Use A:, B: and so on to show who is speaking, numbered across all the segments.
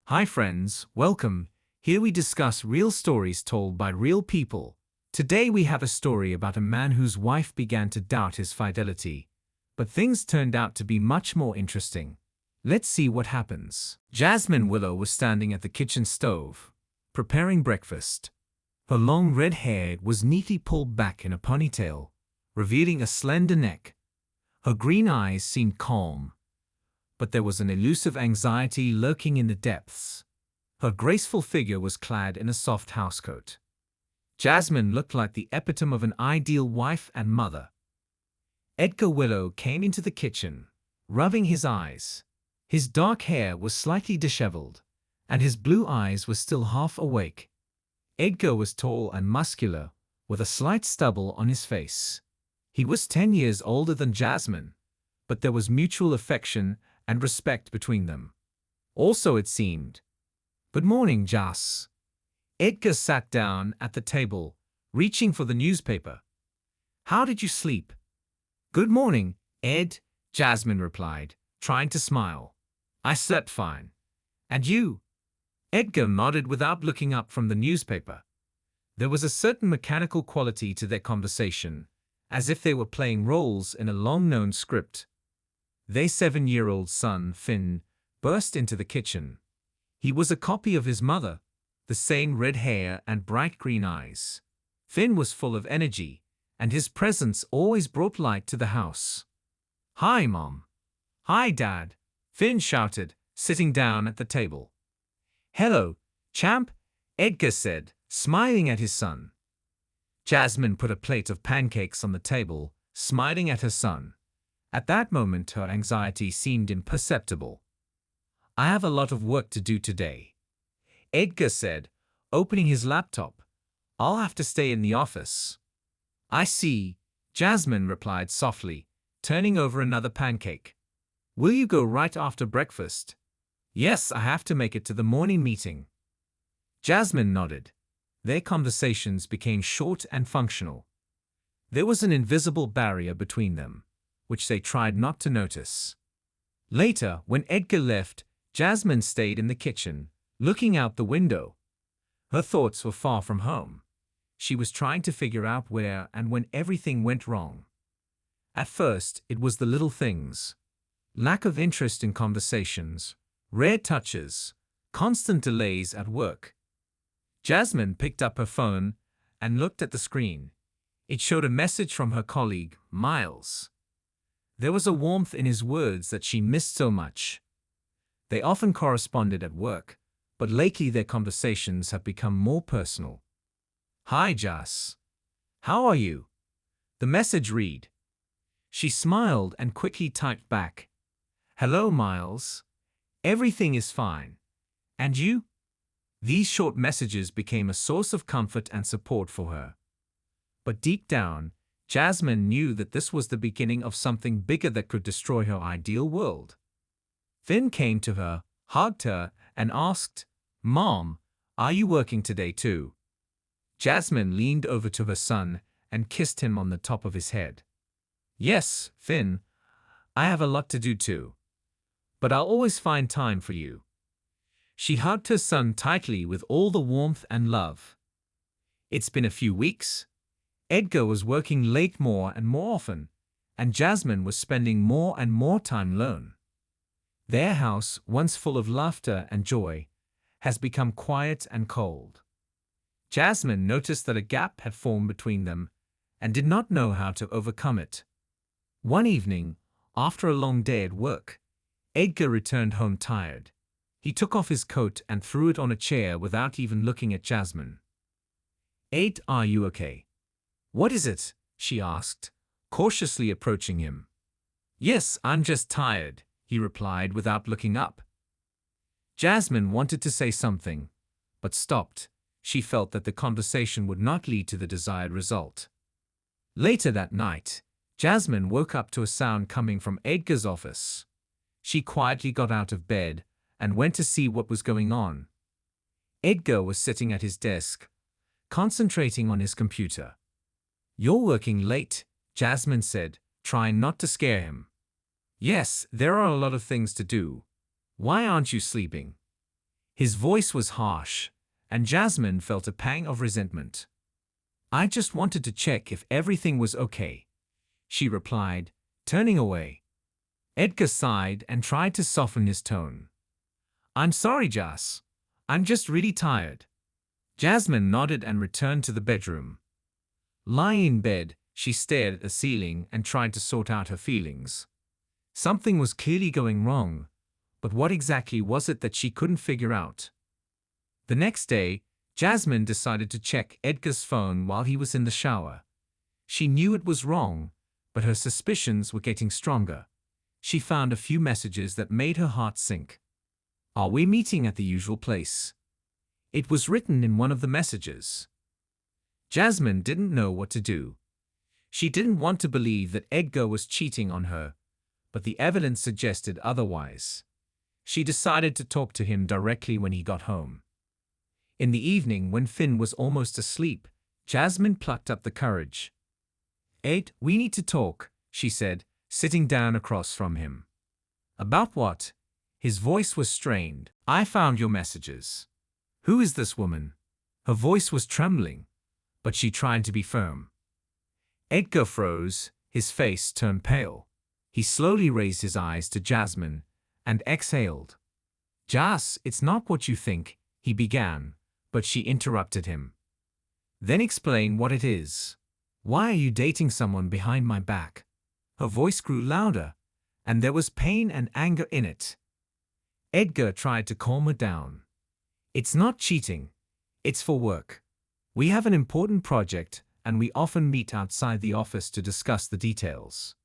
A: Hi friends, welcome. Here we discuss real stories told by real people. Today we have a story about a man whose wife began to doubt his fidelity. But things turned out to be much more interesting. Let's see what happens. Jasmine Willow was standing at the kitchen stove, preparing breakfast. Her long red hair was neatly pulled back in a ponytail, revealing a slender neck. Her green eyes seemed calm, but there was an elusive anxiety lurking in the depths. Her graceful figure was clad in a soft housecoat. Jasmine looked like the epitome of an ideal wife and mother. Edgar Willow came into the kitchen, rubbing his eyes. His dark hair was slightly disheveled, and his blue eyes were still half awake. Edgar was tall and muscular, with a slight stubble on his face. He was 10 years older than Jasmine, but there was mutual affection and respect between them. Also, it seemed. Good morning, Jas. Edgar sat down at the table, reaching for the newspaper. How did you sleep? Good morning, Ed, Jasmine replied, trying to smile. I slept fine. And you? Edgar nodded without looking up from the newspaper. There was a certain mechanical quality to their conversation, as if they were playing roles in a long-known script. Their 7-year-old son, Finn, burst into the kitchen. He was a copy of his mother, the same red hair and bright green eyes. Finn was full of energy, and his presence always brought light to the house. Hi, Mom. Hi, Dad, Finn shouted, sitting down at the table. Hello, champ, Edgar said, smiling at his son. Jasmine put a plate of pancakes on the table, smiling at her son. At that moment, her anxiety seemed imperceptible. I have a lot of work to do today, Edgar said, opening his laptop. I'll have to stay in the office. I see, Jasmine replied softly, turning over another pancake. Will you go right after breakfast? Yes, I have to make it to the morning meeting. Jasmine nodded. Their conversations became short and functional. There was an invisible barrier between them, which they tried not to notice. Later, when Edgar left, Jasmine stayed in the kitchen, looking out the window. Her thoughts were far from home. She was trying to figure out where and when everything went wrong. At first, it was the little things. Lack of interest in conversations, rare touches, constant delays at work. Jasmine picked up her phone and looked at the screen. It showed a message from her colleague, Miles. There was a warmth in his words that she missed so much. They often corresponded at work, but lately their conversations have become more personal. Hi, Jas. How are you? The message read. She smiled and quickly typed back. Hello, Miles. Everything is fine. And you? These short messages became a source of comfort and support for her. But deep down, Jasmine knew that this was the beginning of something bigger that could destroy her ideal world. Finn came to her, hugged her, and asked, Mom, are you working today too? Jasmine leaned over to her son and kissed him on the top of his head. Yes, Finn, I have a lot to do too. But I'll always find time for you. She hugged her son tightly with all the warmth and love. It's been a few weeks. Edgar was working late more and more often, and Jasmine was spending more and more time alone. Their house, once full of laughter and joy, has become quiet and cold. Jasmine noticed that a gap had formed between them and did not know how to overcome it. One evening, after a long day at work, Edgar returned home tired. He took off his coat and threw it on a chair without even looking at Jasmine. Ed, are you okay? What is it? She asked, cautiously approaching him. Yes, I'm just tired, he replied without looking up. Jasmine wanted to say something, but stopped. She felt that the conversation would not lead to the desired result. Later that night, Jasmine woke up to a sound coming from Edgar's office. She quietly got out of bed and went to see what was going on. Edgar was sitting at his desk, concentrating on his computer. You're working late, Jasmine said, trying not to scare him. Yes, there are a lot of things to do. Why aren't you sleeping? His voice was harsh, and Jasmine felt a pang of resentment. "I just wanted to check if everything was okay," she replied, turning away. Edgar sighed and tried to soften his tone. "I'm sorry, Jas. I'm just really tired." Jasmine nodded and returned to the bedroom. Lying in bed, she stared at the ceiling and tried to sort out her feelings. Something was clearly going wrong, but what exactly was it that she couldn't figure out? The next day, Jasmine decided to check Edgar's phone while he was in the shower. She knew it was wrong, but her suspicions were getting stronger. She found a few messages that made her heart sink. "Are we meeting at the usual place?" It was written in one of the messages. Jasmine didn't know what to do. She didn't want to believe that Edgar was cheating on her, but the evidence suggested otherwise. She decided to talk to him directly when he got home. In the evening, when Finn was almost asleep, Jasmine plucked up the courage. "Ed, we need to talk," she said, sitting down across from him. "About what?" His voice was strained. "I found your messages." "Who is this woman?" Her voice was trembling, but she tried to be firm. Edgar froze, his face turned pale. He slowly raised his eyes to Jasmine and exhaled. "Jas, it's not what you think," he began, but she interrupted him. "Then explain what it is. Why are you dating someone behind my back?" Her voice grew louder, and there was pain and anger in it. Edgar tried to calm her down. "It's not cheating. It's for work. We have an important project, and we often meet outside the office to discuss the details."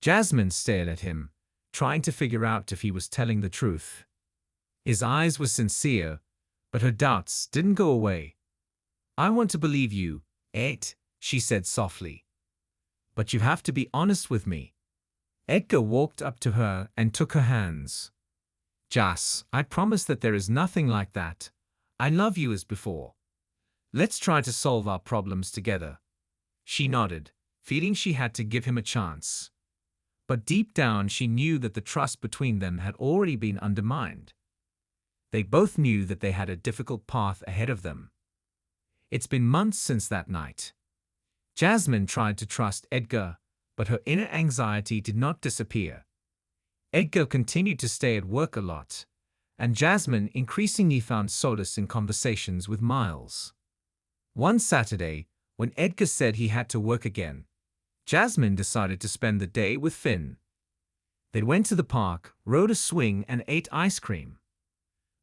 A: Jasmine stared at him, trying to figure out if he was telling the truth. His eyes were sincere, but her doubts didn't go away. "I want to believe you, Ed," she said softly. "But you have to be honest with me." Edgar walked up to her and took her hands. "Jas, I promise that there is nothing like that. I love you as before. Let's try to solve our problems together." She nodded, feeling she had to give him a chance. But deep down she knew that the trust between them had already been undermined. They both knew that they had a difficult path ahead of them. It's been months since that night. Jasmine tried to trust Edgar, but her inner anxiety did not disappear. Edgar continued to stay at work a lot, and Jasmine increasingly found solace in conversations with Miles. One Saturday, when Edgar said he had to work again, Jasmine decided to spend the day with Finn. They went to the park, rode a swing, and ate ice cream.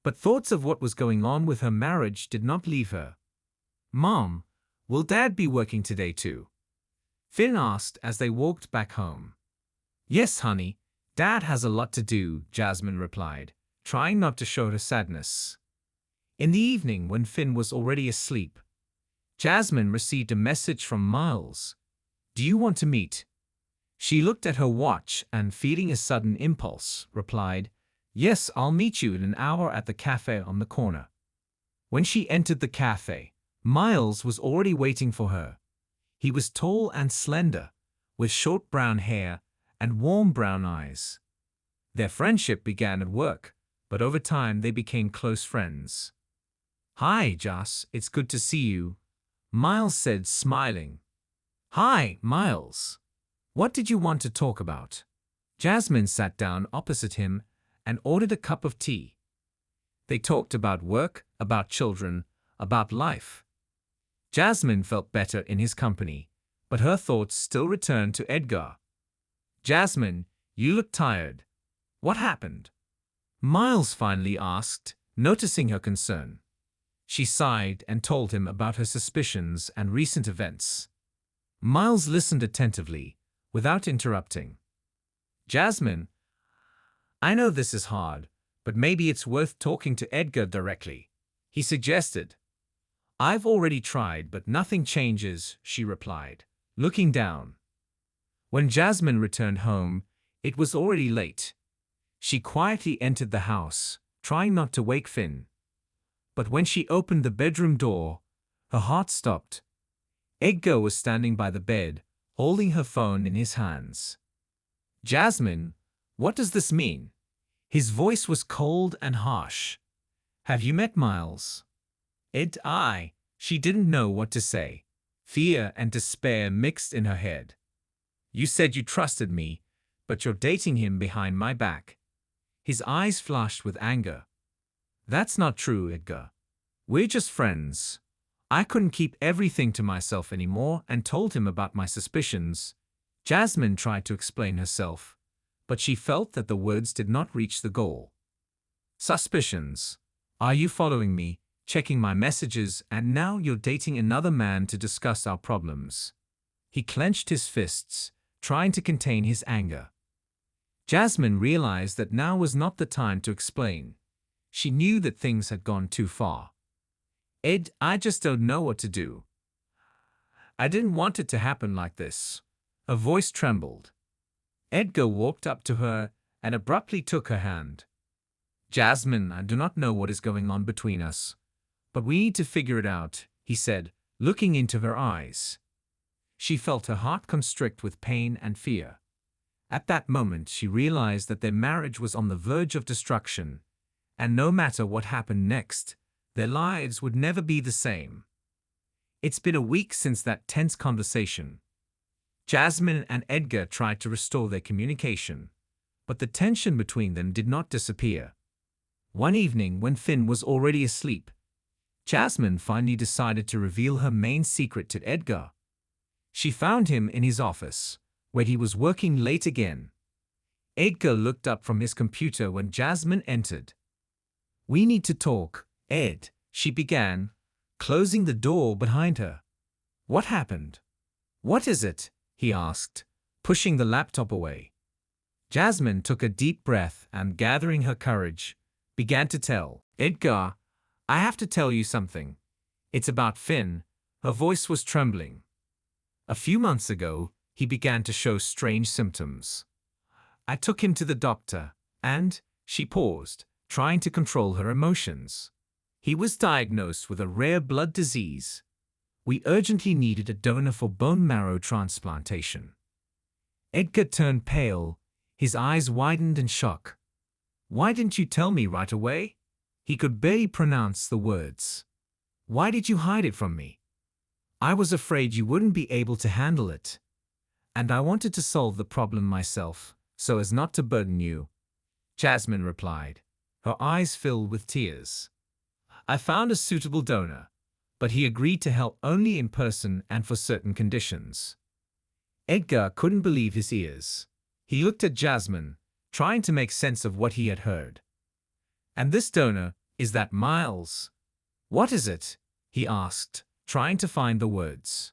A: But thoughts of what was going on with her marriage did not leave her. "Mom, will Dad be working today too?" Finn asked as they walked back home. "Yes, honey. Dad has a lot to do," Jasmine replied, trying not to show her sadness. In the evening, when Finn was already asleep, Jasmine received a message from Miles. "Do you want to meet?" She looked at her watch and, feeling a sudden impulse, replied, "Yes, I'll meet you in an hour at the cafe on the corner." When she entered the cafe, Miles was already waiting for her. He was tall and slender, with short brown hair and warm brown eyes. Their friendship began at work, but over time they became close friends. "Hi, Jas, it's good to see you," Miles said, smiling. "Hi, Miles. What did you want to talk about?" Jasmine sat down opposite him and ordered a cup of tea. They talked about work, about children, about life. Jasmine felt better in his company, but her thoughts still returned to Edgar. "Jasmine, you look tired. What happened?" Miles finally asked, noticing her concern. She sighed and told him about her suspicions and recent events. Miles listened attentively, without interrupting. "Jasmine, I know this is hard, but maybe it's worth talking to Edgar directly," he suggested. "I've already tried, but nothing changes," she replied, looking down. When Jasmine returned home, it was already late. She quietly entered the house, trying not to wake Finn. But when she opened the bedroom door, her heart stopped. Edgar was standing by the bed, holding her phone in his hands. "Jasmine, what does this mean?" His voice was cold and harsh. Have you met Miles? She didn't know what to say. Fear and despair mixed in her head. You said you trusted me, but you're dating him behind my back. His eyes flashed with anger. That's not true, Edgar. We're just friends. I couldn't keep everything to myself anymore and told him about my suspicions. Jasmine tried to explain herself, but she felt that the words did not reach the goal. Suspicions. Are you following me, checking my messages, and now you're dating another man to discuss our problems? He clenched his fists, trying to contain his anger. Jasmine realized that now was not the time to explain. She knew that things had gone too far. Ed, I just don't know what to do. I didn't want it to happen like this. Her voice trembled. Edgar walked up to her and abruptly took her hand. Jasmine, I do not know what is going on between us, but we need to figure it out, he said, looking into her eyes. She felt her heart constrict with pain and fear. At that moment, she realized that their marriage was on the verge of destruction, and no matter what happened next, their lives would never be the same. It's been a week since that tense conversation. Jasmine and Edgar tried to restore their communication, but the tension between them did not disappear. One evening, when Finn was already asleep, Jasmine finally decided to reveal her main secret to Edgar. She found him in his office, where he was working late again. Edgar looked up from his computer when Jasmine entered. We need to talk, Ed, she began, closing the door behind her. What happened? What is it? He asked, pushing the laptop away. Jasmine took a deep breath and, gathering her courage, began to tell. Edgar, I have to tell you something. It's about Finn. Her voice was trembling. A few months ago, he began to show strange symptoms. I took him to the doctor, and, she paused, trying to control her emotions. He was diagnosed with a rare blood disease. We urgently needed a donor for bone marrow transplantation. Edgar turned pale, his eyes widened in shock. Why didn't you tell me right away? He could barely pronounce the words. Why did you hide it from me? I was afraid you wouldn't be able to handle it. And I wanted to solve the problem myself, so as not to burden you. Jasmine replied, her eyes filled with tears. I found a suitable donor, but he agreed to help only in person and for certain conditions. Edgar couldn't believe his ears. He looked at Jasmine, trying to make sense of what he had heard. And this donor, is that Miles? What is it? He asked, trying to find the words.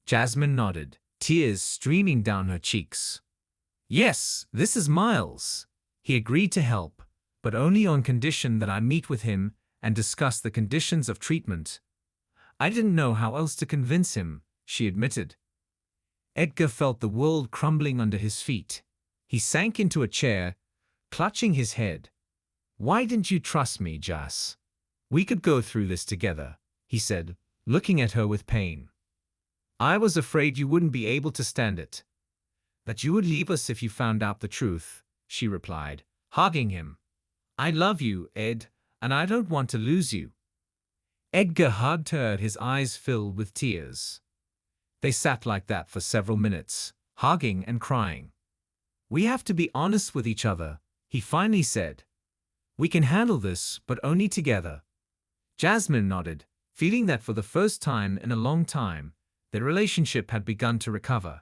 A: Jasmine nodded, tears streaming down her cheeks. Yes, this is Miles. He agreed to help, but only on condition that I meet with him and discuss the conditions of treatment. I didn't know how else to convince him, she admitted. Edgar felt the world crumbling under his feet. He sank into a chair, clutching his head. Why didn't you trust me, Jas? We could go through this together, he said, looking at her with pain. I was afraid you wouldn't be able to stand it. That you would leave us if you found out the truth, she replied, hugging him. I love you, Ed, and I don't want to lose you. Edgar hugged her, his eyes filled with tears. They sat like that for several minutes, hugging and crying. We have to be honest with each other, he finally said. We can handle this, but only together. Jasmine nodded, feeling that for the first time in a long time, their relationship had begun to recover.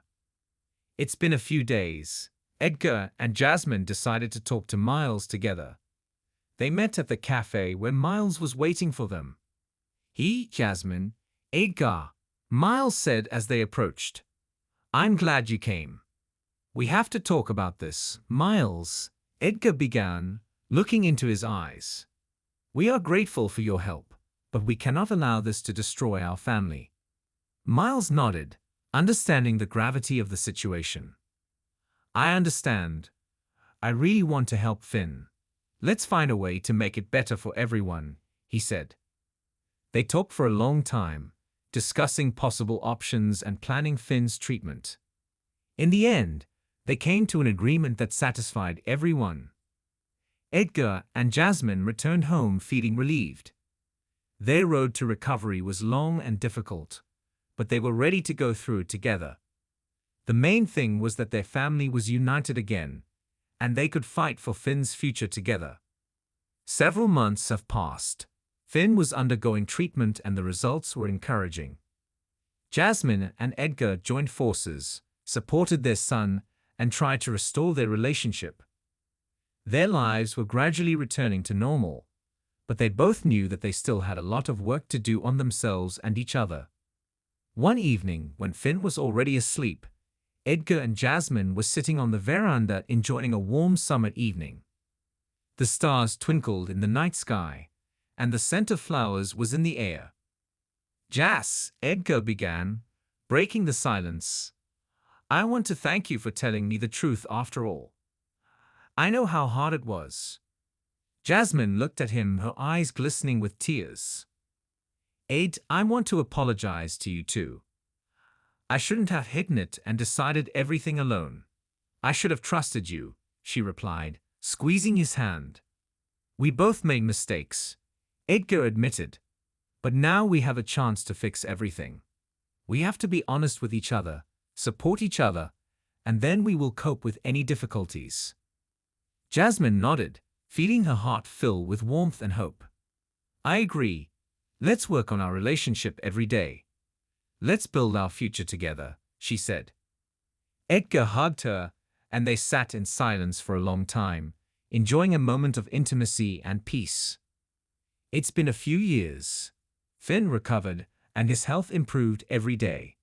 A: It's been a few days. Edgar and Jasmine decided to talk to Miles together. They met at the cafe where Miles was waiting for them. Jasmine, Edgar, Miles said as they approached. I'm glad you came. We have to talk about this, Miles, Edgar began, looking into his eyes. We are grateful for your help, but we cannot allow this to destroy our family. Miles nodded, understanding the gravity of the situation. I understand. I really want to help Finn. Let's find a way to make it better for everyone, he said. They talked for a long time, discussing possible options and planning Finn's treatment. In the end, they came to an agreement that satisfied everyone. Edgar and Jasmine returned home feeling relieved. Their road to recovery was long and difficult, but they were ready to go through it together. The main thing was that their family was united again, and they could fight for Finn's future together. Several months have passed. Finn was undergoing treatment and the results were encouraging. Jasmine and Edgar joined forces, supported their son, and tried to restore their relationship. Their lives were gradually returning to normal, but they both knew that they still had a lot of work to do on themselves and each other. One evening, when Finn was already asleep, Edgar and Jasmine were sitting on the veranda enjoying a warm summer evening. The stars twinkled in the night sky, and the scent of flowers was in the air. "Jas," Edgar began, breaking the silence, "I want to thank you for telling me the truth after all. I know how hard it was." Jasmine looked at him, her eyes glistening with tears. "Ed, I want to apologize to you too. I shouldn't have hidden it and decided everything alone. I should have trusted you," she replied, squeezing his hand. "We both made mistakes," Edgar admitted. "But now we have a chance to fix everything. We have to be honest with each other, support each other, and then we will cope with any difficulties." Jasmine nodded, feeling her heart fill with warmth and hope. "I agree. Let's work on our relationship every day. Let's build our future together," she said. Edgar hugged her, and they sat in silence for a long time, enjoying a moment of intimacy and peace. It's been a few years. Finn recovered, and his health improved every day.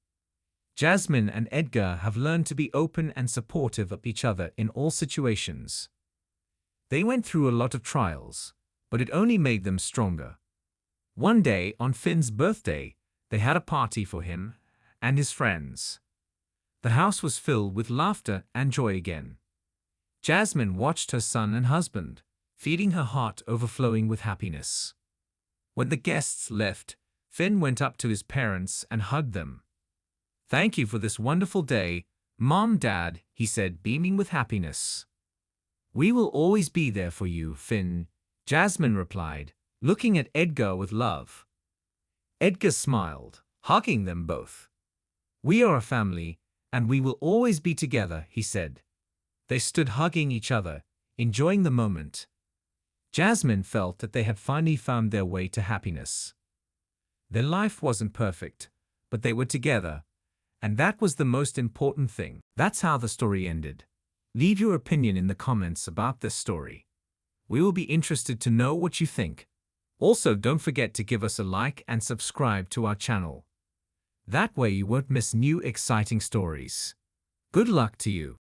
A: Jasmine and Edgar have learned to be open and supportive of each other in all situations. They went through a lot of trials, but it only made them stronger. One day, on Finn's birthday, they had a party for him and his friends. The house was filled with laughter and joy again. Jasmine watched her son and husband, feeling her heart overflowing with happiness. When the guests left, Finn went up to his parents and hugged them. "Thank you for this wonderful day, Mom, Dad," he said, beaming with happiness. "We will always be there for you, Finn," Jasmine replied, looking at Edgar with love. Edgar smiled, hugging them both. "We are a family, and we will always be together," he said. They stood hugging each other, enjoying the moment. Jasmine felt that they had finally found their way to happiness. Their life wasn't perfect, but they were together, and that was the most important thing. That's how the story ended. Leave your opinion in the comments about this story. We will be interested to know what you think. Also, don't forget to give us a like and subscribe to our channel. That way you won't miss new exciting stories. Good luck to you.